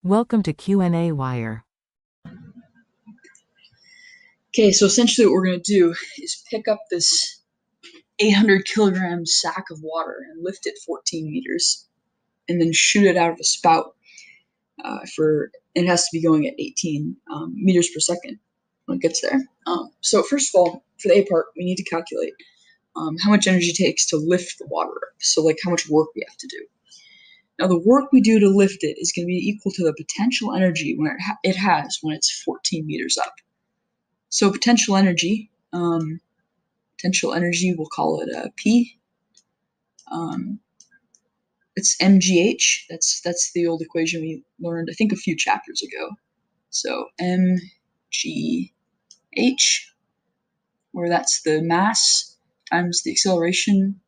Welcome to qnawire. Okay, so essentially what we're going to do is pick up this 800 kilogram sack of water and lift it 14 meters and then shoot it out of a spout it has to be going at 18 meters per second when it gets there. So first of all, for the A part, we need to calculate how much energy it takes to lift the water up. So like how much work we have to do. Now the work we do to lift it is going to be equal to the potential energy it has when it's 14 meters up. So potential energy, we'll call it P. It's mgh. That's the old equation we learned, I think, a few chapters ago. So mgh, where that's the mass times the acceleration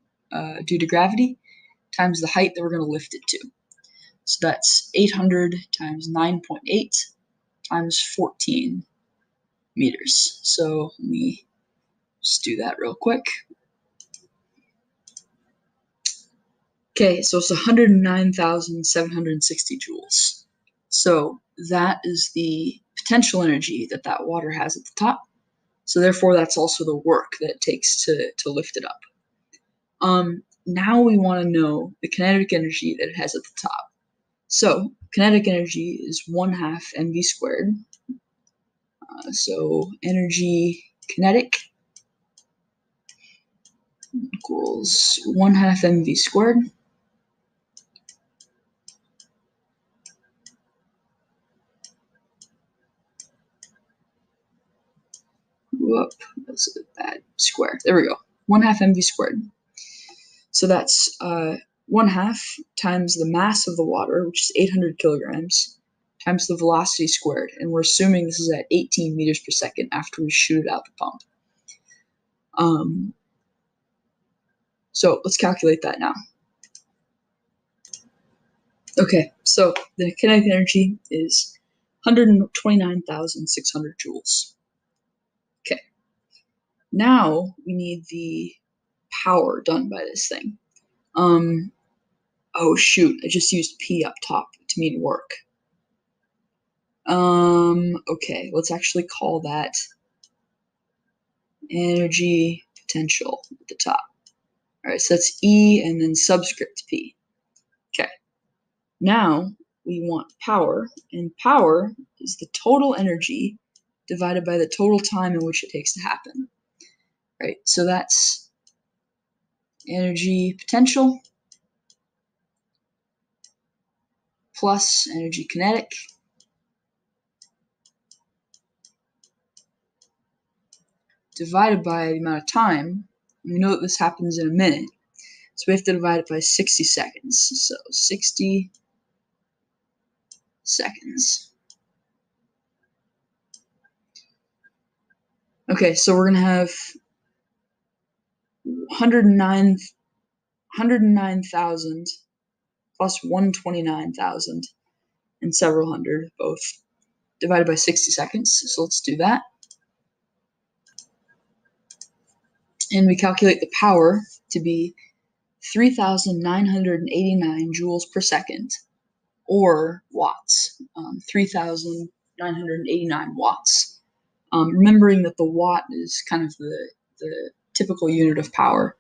due to gravity times the height that we're going to lift it to. So that's 800 times 9.8 times 14 meters. So let me just do that real quick. Okay, so it's 109,760 joules. So that is the potential energy that water has at the top. So therefore, that's also the work that it takes to lift it up. Now we want to know the kinetic energy that it has at the top. So kinetic energy is 1/2 mv squared. So energy kinetic equals 1/2 mv squared. Whoop, that's a bad square. There we go. 1/2 mv squared. So that's 1/2 times the mass of the water, which is 800 kilograms, times the velocity squared. And we're assuming this is at 18 meters per second after we shoot it out the pump. So let's calculate that now. Okay, so the kinetic energy is 129,600 joules. Okay, now we need the power done by this thing. Oh shoot, I just used P up top to mean work. Okay, let's actually call that energy potential at the top. All right, so that's E and then subscript P. Okay, now we want power, and power is the total energy divided by the total time in which it takes to happen. Right, so that's energy potential plus energy kinetic divided by the amount of time. We know that this happens in a minute, so we have to divide it by 60 seconds. So 60 seconds. Okay, so we're going to have 109,000 plus 129,000 and several hundred, both divided by 60 seconds. So let's do that. And we calculate the power to be 3,989 joules per second, or watts, 3,989 watts. Remembering that the watt is kind of the typical unit of power.